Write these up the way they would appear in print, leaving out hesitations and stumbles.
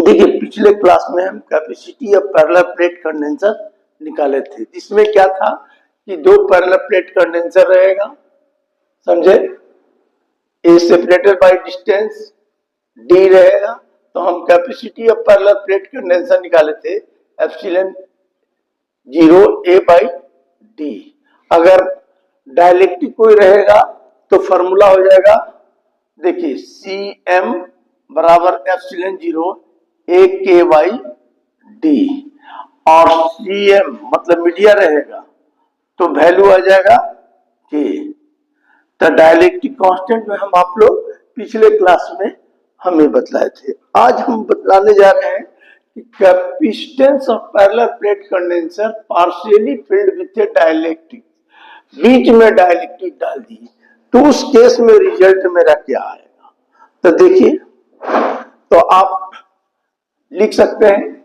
देखिए पिछले क्लास में हम capacity of parallel plate condenser निकाले थे, जिसमें क्या था कि दो पैरेलल प्लेट कंडेंसर रहेगा, समझे, ए सेपरेटेड बाय डिस्टेंस डी रहेगा। तो हम capacity of parallel plate condenser निकाले थे एप्सिलॉन 0 ए बाई डी। अगर डाइलेक्ट्रिक कोई रहेगा तो फॉर्मूला हो जाएगा, देखिए सी एम बराबर एप्सिलॉन 0 ए के बाई डी, और सी एम मतलब मीडिया रहेगा तो वैल्यू आ जाएगा के। तो डाइलेक्ट्रिक कांस्टेंट में हम आप लोग पिछले क्लास में हमें बतलाए थे। आज हम बतलाने जा रहे हैं कि capacitance of parallel plate condenser partially filled with a dielectric, बीच में डाइलेक्ट्रिक डाल दी तो उस केस में रिजल्ट मेरा क्या आएगा। तो देखिए, तो आप लिख सकते हैं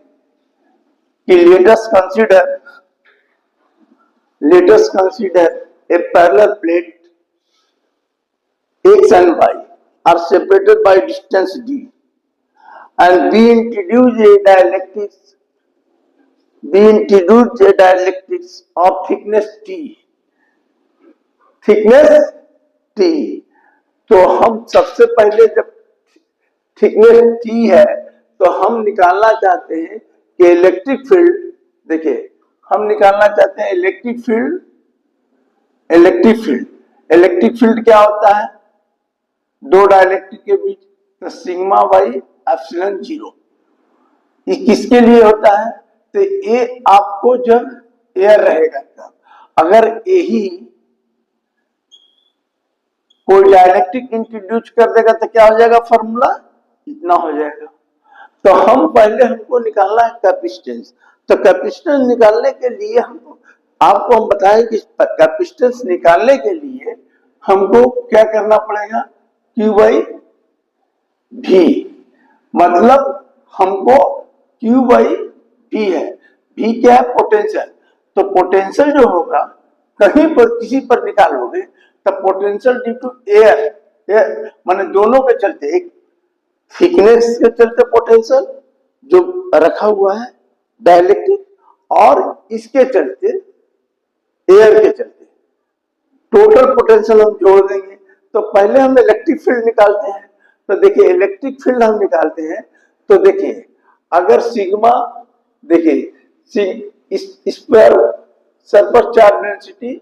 कि late us consider a parallel plate X and Y are separated by distance D, and we introduce a dielectrics of thickness T. तो हम सबसे पहले जब थिकनेस T है तो हम निकालना चाहते हैं कि इलेक्ट्रिक फील्ड, देखिए हम निकालना चाहते हैं इलेक्ट्रिक फील्ड क्या होता है दो डाइलेक्ट्रिक के बीच, तो सिग्मा बाई एप्सिलॉन 0। ये किसके लिए होता है, तो ये आपको जब एयर रहेगा तब, अगर यही कोई डाइलेक्ट्रिक इंट्रोड्यूस कर देगा तो क्या हो जाएगा, फॉर्मूला इतना हो जाएगा। तो हम पहले हमको निकालना है कैपेसिटेंस। तो कैपेसिटेंस निकालने के लिए आपको हम बताएं कि कैपेसिटेंस निकालने के लिए हमको क्या करना पड़ेगा, Q बाई V, मतलब हमको Q बाई V है, V क्या है, पोटेंशियल। तो पोटेंशियल जो होगा कहीं पर किसी पर निकालोगे तो पोटेंशियल ड्यू टू एयर माने दोनों के चलते, एक थिकनेस के चलते पोटेंशियल जो रखा हुआ है डाइलेक्ट्रिक, और इसके चलते एयर के चलते टोटल पोटेंशियल हम जोड़ देंगे। तो पहले हम इलेक्ट्रिक फील्ड निकालते हैं। तो देखिए इलेक्ट्रिक फील्ड हम निकालते हैं तो देखिए अगर सिग्मा, देखिए इस पर सरफेस चार्ज डेंसिटी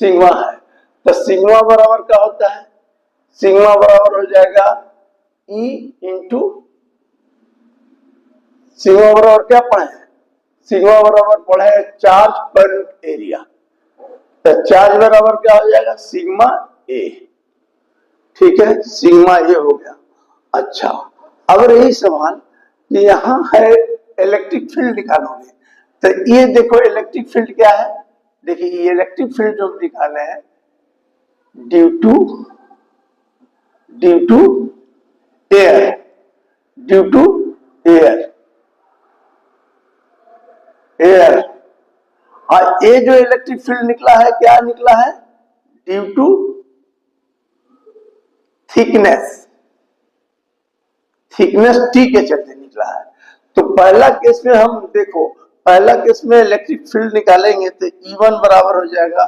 सिग्मा है, तो सिग्मा बराबर क्या होता है, सिग्मा बराबर हो जाएगा E इंटू, सिग्मा बराबर क्या पढ़े हैं, सिग्मा बराबर पढ़े है चार्ज पर एरिया, तो चार्ज बराबर क्या हो जाएगा, सिग्मा ए। ठीक है, सिग्मा ये हो गया। अच्छा, अब रही सवाल कि यहाँ है इलेक्ट्रिक फील्ड निकालोगे, तो ये देखो इलेक्ट्रिक फील्ड क्या है, देखिए ये इलेक्ट्रिक फील्ड जो निकाले हैं ड्यू टू एयर, और ये जो इलेक्ट्रिक फील्ड निकला है क्या निकला है, ड्यू टू थिकनेस T के चलते निकला है। तो पहला केस में हम देखो, पहला केस में इलेक्ट्रिक फील्ड निकालेंगे तो E1 बराबर हो जाएगा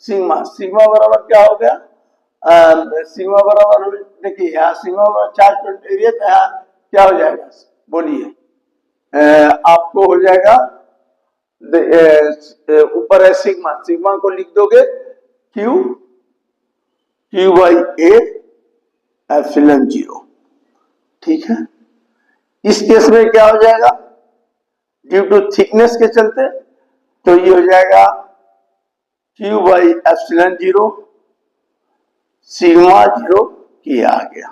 सिग्मा बराबर क्या हो गया, सिग्मा बराबर, देखिए यहाँ सिग्मा बराबर चार्ज पर एरिया, तो यहाँ क्या हो जाएगा, बोलिए, आपको हो जाएगा ऊपर है सिग्मा को लिख दोगे Q बाई A एप्सिलॉन 0। ठीक है, इस केस में क्या हो जाएगा, ड्यू टू थिकनेस के चलते, तो ये हो जाएगा Q बाई एप्सिलॉन 0 सिग्मा 0 किया आ गया।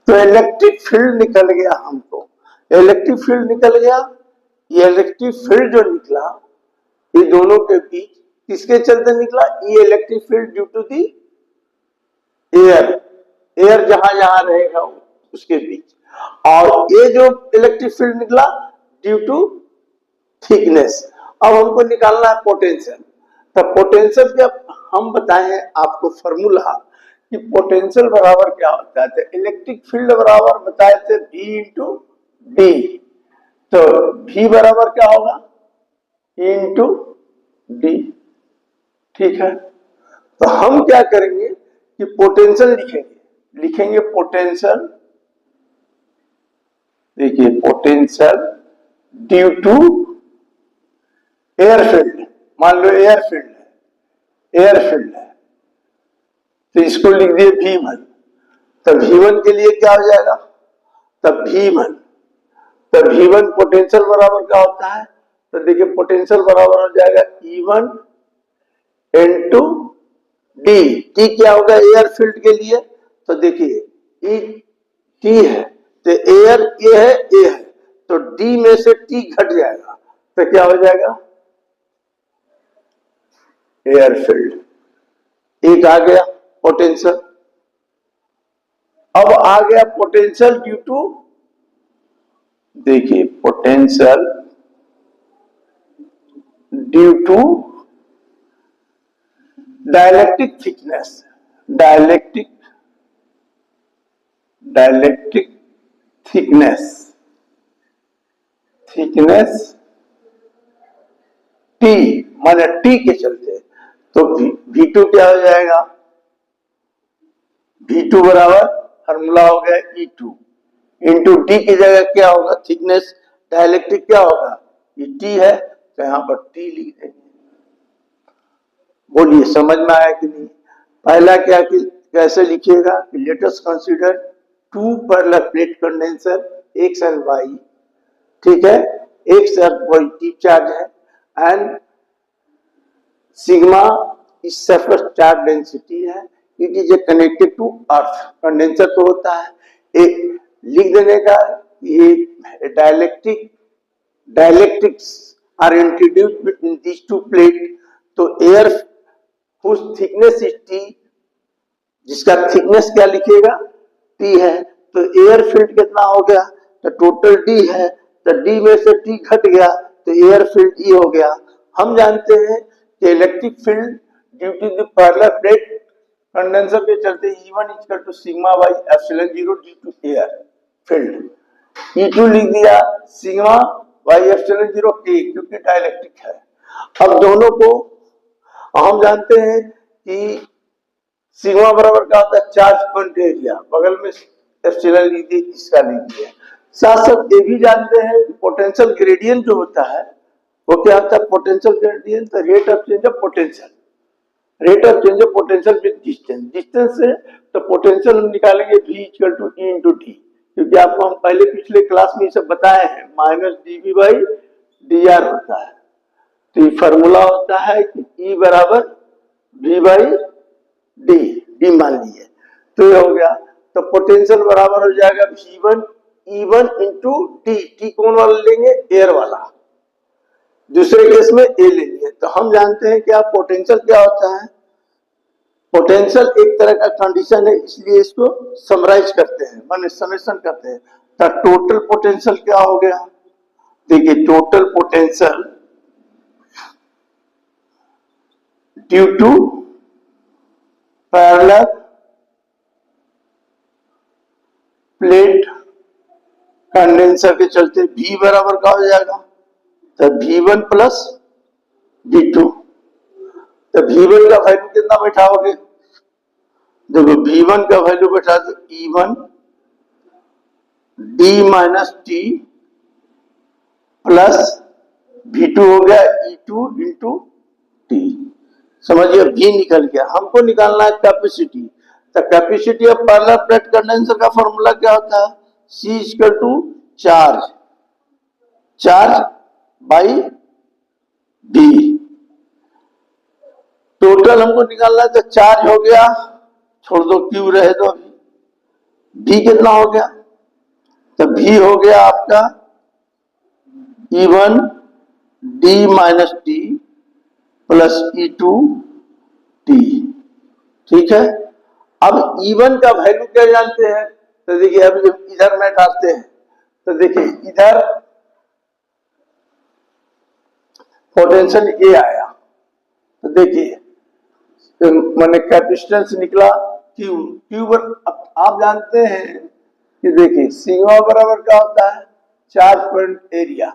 तो इलेक्ट्रिक फील्ड निकल गया, हमको इलेक्ट्रिक फील्ड निकल गया। ये इलेक्ट्रिक फील्ड जो निकला ये दोनों के बीच किसके चलते निकला, ये electric field due to the air जहां जहां रहेगा उसके बीच, और ये जो इलेक्ट्रिक फील्ड निकला ड्यू टू थिकनेस। अब हमको निकालना है पोटेंशियल। तो पोटेंशियल क्या हम बताए हैं आपको फॉर्मूला कि पोटेंशियल बराबर क्या होता है, तो इलेक्ट्रिक फील्ड बराबर बताए थे V इंटू डी, तो V बराबर क्या होगा, इंटू डी। ठीक है, तो हम क्या करेंगे कि पोटेंशियल लिखेंगे पोटेंशियल, देखिए potential due to air field, मान लो एयर फील्ड है, तो इसको लिख दिए V1। तो V1 के लिए क्या हो जाएगा, तब V1 पोटेंशियल बराबर क्या होता है, तो देखिए पोटेंशियल बराबर हो जाएगा E1 इंटू डी। टी क्या होगा एयर फील्ड के लिए, तो देखिए ई टी है तो एयर ए है, तो डी में से टी घट जाएगा तो क्या हो जाएगा, एयर फील्ड। एक आ गया पोटेंशियल। अब आ गया पोटेंशियल ड्यू टू, देखिए potential due to dielectric thickness, dielectric thickness T, माने टी के चलते, तो V2 क्या हो जाएगा, V2 बराबर फॉर्मूला हो गया E2 इंटू डी की जगह क्या होगा, थिकनेस डाइलेक्ट्रिक क्या होगा, ये टी है तो यहां पर टी लिख देंगे। बोलिए समझ में आया कि नहीं। पहला क्या कि कैसे लिखिएगा, let us consider two parallel plate condenser X and Y. ठीक है, एक्स पॉजिटिव चार्ज है and sigma is surface charge density है, it is a connected to earth. Condenser तो होता है एक, लिख देने का ये dielectrics are introduced between these two plate. तो air whose thickness is T, जिसका थिकनेस क्या लिखिएगा, T है, तो एयर फील्ड कितना हो गया, तो टोटल D है, तो D में से T घट गया तो एयर फील्ड E हो गया। हम जानते हैं कि electric field due to the parallel plate condenser के चलते E1 equal to sigma by epsilon 0 due to air field. E2 लिख दिया सिग्मा बाई एप्सिलॉन 0 K, क्योंकि डाइलेक्ट्रिक है। अब दोनों को हम जानते हैं कि सिग्मा बराबर क्या होता है, चार्ज पॉइंट एरिया, बगल में एप्सिलॉन लीजिए, इसका लीजिए। साथ साथ ये भी जानते हैं कि पोटेंशियल ग्रेडियंट जो होता है वो क्या होता है, potential gradient the rate of change of potential, rate of change of potential with distance से, तो पोटेंशियल हम निकालेंगे V equal to E into T, क्योंकि आपको हम पहले पिछले क्लास में ये सब बताए हैं, माइनस dV बाई dr होता है। तो ये फॉर्मूला होता है कि E बराबर V बाई डी मान लीजिए, तो ये हो गया। तो पोटेंशियल बराबर हो जाएगा V1 E1 इंटू टी कौन वाला लेंगे, एयर वाला, दूसरे केस में ए लेंगे। तो हम जानते हैं क्या पोटेंशियल क्या होता है, पोटेंशियल एक तरह का कंडीशन है, इसलिए इसको समराइज करते हैं, माने समेशन करते हैं। तो टोटल पोटेंशियल क्या हो गया, देखिए total potential due to parallel plate condenser के चलते V बराबर क्या हो जाएगा, तो V1 प्लस V2। तो V1 का वैल्यू कितना बैठाओगे, देखो V1 का वैल्यू बैठा दो E1 D minus T plus V2 हो गया E2 इंटू टी। समझिए V निकल गया, हमको निकालना है कैपेसिटी। तो capacity of parallel plate condenser का फॉर्मूला क्या होता है, C equal to charge by D. Total हमको निकालना है, तो चार्ज हो गया, छोड़ दो Q रहे दो, V कितना हो गया, तो V हो गया आपका E1 D minus T plus E2 T. ठीक है, अब E1 का वैल्यू क्या जानते हैं, तो देखिए अब जब इधर में डालते हैं तो देखिए इधर पोटेंशियल ए आया, तो देखिए तो मैंने कैपेसिटेंस निकला Q। आप जानते हैं कि देखिए सिग्मा बराबर क्या होता है, चार्ज पॉइंट एरिया,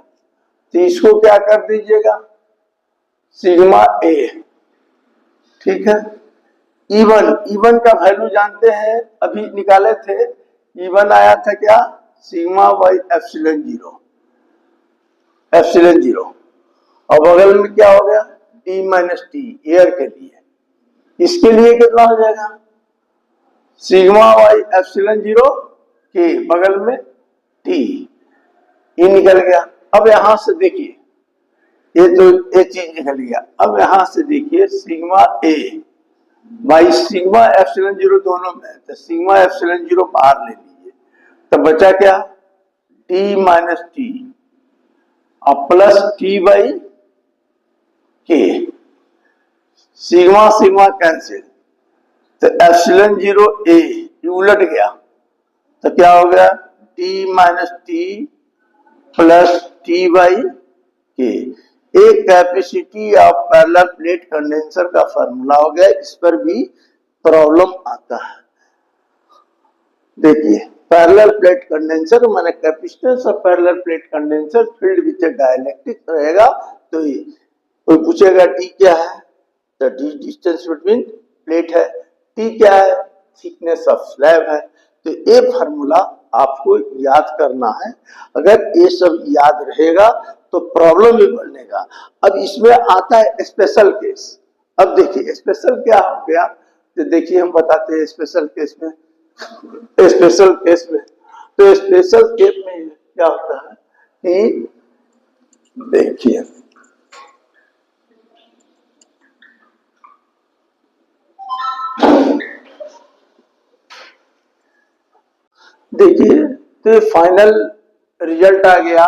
तो इसको क्या कर दीजिएगा सिग्मा ए। ठीक है, E1 का वैल्यू जानते हैं, अभी निकाले थे। E1 आया था क्या सिग्मा बाई एप्सिलॉन जीरो, और बगल में क्या हो गया टी माइनस टी एयर के लिए। इसके लिए कितना हो जाएगा सिग्मा बाई एप्सिलॉन जीरो के बगल में टी, ये निकल गया। अब यहां से देखिए ये तो ये चीज निकल गया। अब यहां से देखिए sigma A by sigma epsilon zero दोनों में, तो सिग्मा एप्सिलॉन जीरो बाहर ले लीजिए, तो बचा क्या टी माइनस टी और प्लस टी बाई के। सिग्मा सिग्मा कैंसिल, तो एप्सिलॉन जीरो ए उलट गया, तो क्या हो गया T minus T plus T by के। एक capacity of parallel plate condenser का फार्मूला हो गया। इस पर भी प्रॉब्लम आता है। देखिए पैरेलल प्लेट कंडेंसर माने capacitance of parallel plate condenser field with dielectric रहेगा। तो ये कोई पूछेगा टी क्या है, तो डी डिस्टेंस बिटवीन प्लेट है, टी क्या है थिकनेस ऑफ स्लैब है। तो ये फार्मूला आपको याद करना है। अगर ये सब याद रहेगा तो प्रॉब्लम भी बनेगा। अब इसमें आता है स्पेशल केस। अब देखिए स्पेशल क्या हो गया, तो देखिए हम बताते हैं स्पेशल केस में। तो स्पेशल केस में क्या होता है कि देखिए तो फाइनल रिजल्ट आ गया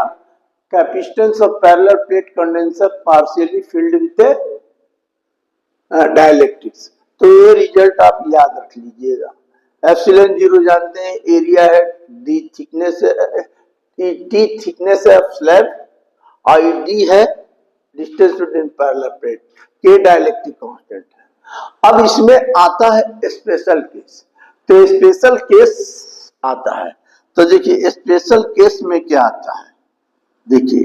capacitance of parallel plate condenser partially filled with dielectrics. तो ये रिजल्ट आप याद रख लीजिएगा। एप्सिलॉन जीरो जानते हैं एरिया है, डी थिकनेस टी थिकनेस है स्लैब, और डी है डिस्टेंस बिटवीन पैरेलल प्लेट, के डाइलेक्ट्रिक कांस्टेंट है। अब इसमें आता है स्पेशल केस। तो स्पेशल केस आता है, तो देखिए स्पेशल केस में क्या आता है, देखिए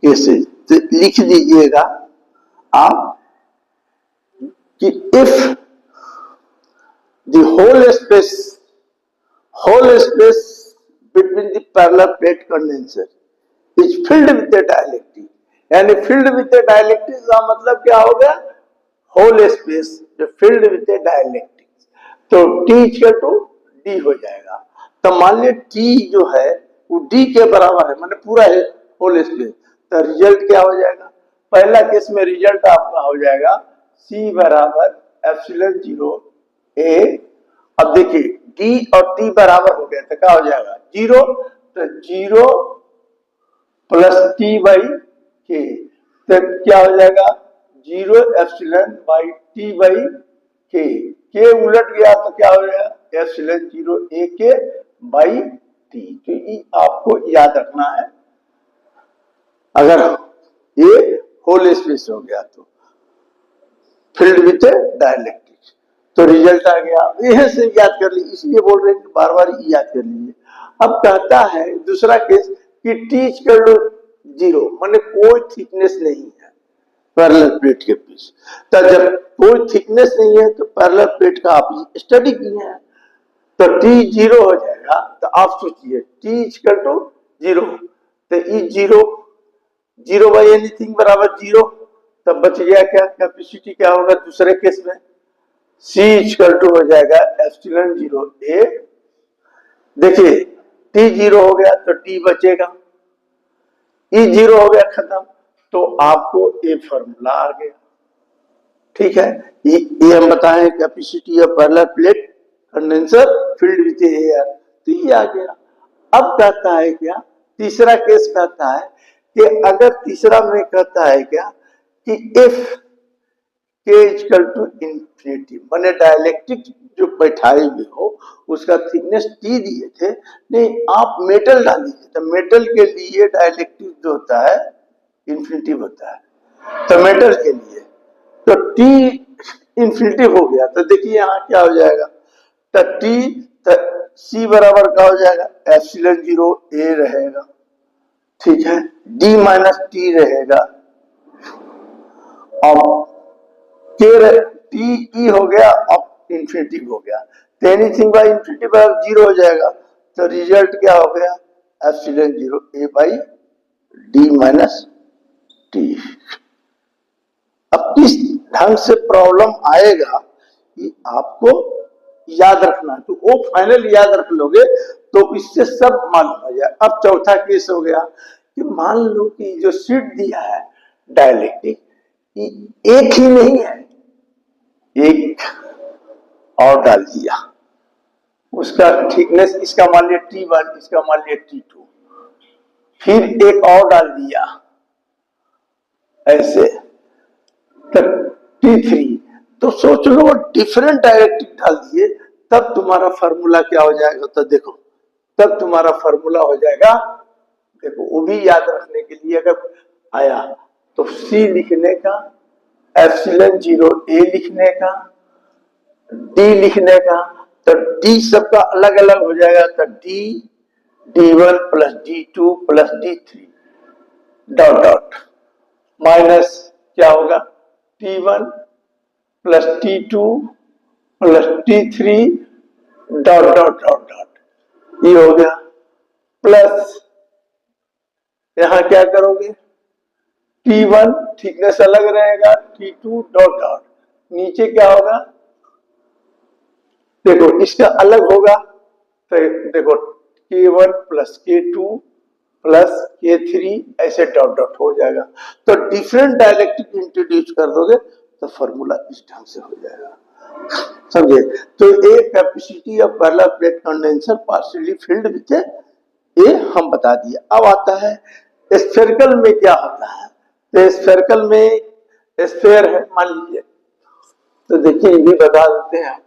कैसे तो लिख दीजिएगा आप कि if the whole space between the parallel plate condenser is filled with the dielectric, यानी फिल्ड विद द डाइलेक्ट्रिक का मतलब क्या हो गया होल स्पेस जो फिल्ड विद द डाइलेक्ट्रिक, तो T इक्वल टू D हो जाएगा। तो मान लीजिए T जो है वो D के बराबर है, माने पूरा है होल स्पेस, तो रिजल्ट क्या हो जाएगा, पहला केस में रिजल्ट आपका हो जाएगा C बराबर एप्सिलॉन जीरो A। अब देखिए D और T बराबर हो गया तो क्या हो जाएगा जीरो, तो जीरो प्लस T बाई के, तो क्या हो जाएगा zero epsilon by T by के उलट गया तो क्या हो जाएगा एप्सिलॉन जीरो A के बाई T। तो ये आपको याद रखना है। अगर ये होल स्पेस हो गया तो फील्ड विद डाइलेक्ट्रिक, तो रिजल्ट आ गया। यह से याद कर लीजिए, इसलिए बोल रहे हैं कि बार बार याद कर लीजिए। अब कहता है दूसरा केस कि टी इक्वल टू जीरो, माने कोई थिकनेस नहीं है पैरेलल प्लेट के बीच। तो जब कोई थिकनेस नहीं है तो पैरेलल प्लेट का आप स्टडी किए हैं, तो टी जीरो हो जाएगा। तो आप सोचिए टी इक्वल टू जीरो, तो ई जीरो बाई एनीथिंग बराबर जीरो, तब बच गया क्या कैपेसिटी क्या होगा दूसरे केस में C इक्वल टू हो जाएगा एप्सिलॉन जीरो A। देखिए T जीरो हो गया तो T बचेगा, E जीरो हो गया खत्म, तो आपको ये फॉर्मूला आ गया। ठीक है, ये हम बताएं capacity of parallel plate condenser field with air, तो ये आ गया। अब कहता है क्या तीसरा केस कहता है कि अगर तीसरा में कहता है क्या कि if K equal to infinity, माने डाइलेक्ट्रिक जो बैठाए हुए हो उसका थिकनेस T दिए थे, नहीं आप मेटल डाल दीजिए, तो मेटल के लिए डाइलेक्ट्रिक जो होता है इंफिनिटी होता है, तो मेटल के लिए तो T इंफिनिटी हो गया। तो देखिए यहाँ क्या हो जाएगा, तो T तो C बराबर क्या हो जाएगा एप्सिलॉन जीरो A रहेगा। ठीक है, डी माइनस टी रहेगा और टी ई हो गया और इंफिनिटी हो गया, तो anything by infinity by zero हो जाएगा, तो रिजल्ट क्या हो गया epsilon zero A by D minus T. अब किस ढंग से प्रॉब्लम आएगा कि आपको याद रखना, तो वो फाइनल याद रख लोगे तो इससे सब मालूम हो जाए। अब चौथा केस हो गया कि मान लो कि जो शीट दिया है डायलेक्ट्रिक एक ही नहीं है, एक और डाल दिया, उसका थिकनेस इसका मान लिया T1, इसका मान लिया T2, फिर एक और डाल दिया ऐसे तब T3, तो सोच लो डिफरेंट डायरेक्टिव डाल दिए, तब तुम्हारा फॉर्मूला क्या हो जाएगा, तो देखो तब तुम्हारा फॉर्मूला हो जाएगा, देखो वो भी याद रखने के लिए अगर आया तो C लिखने का, एप्सिलॉन जीरो ए लिखने का, डी लिखने का, तो डी सबका अलग अलग हो जाएगा, तो D D1 plus D2 plus D3 dot dot minus क्या होगा T1 plus T2 plus T3 dot dot dot dot, ये हो गया, प्लस यहां क्या करोगे T1 थिकनेस अलग रहेगा, T2 डॉट डॉट, नीचे क्या होगा देखो इसका अलग होगा, तो देखो K1 plus K2 plus K3 ऐसे डॉट डॉट हो जाएगा, तो डिफरेंट डायलेक्ट्रिक इंट्रोड्यूस कर दोगे तो फॉर्मूला इस ढंग से हो जाएगा, समझे। तो a capacity of parallel plate condenser partially filled with ये हम बता दिए। अब आता है स्फेरिकल में क्या होता है, तो स्फेरिकल में स्फेयर है मान लीजिए, तो देखिए ये भी बता देते हैं,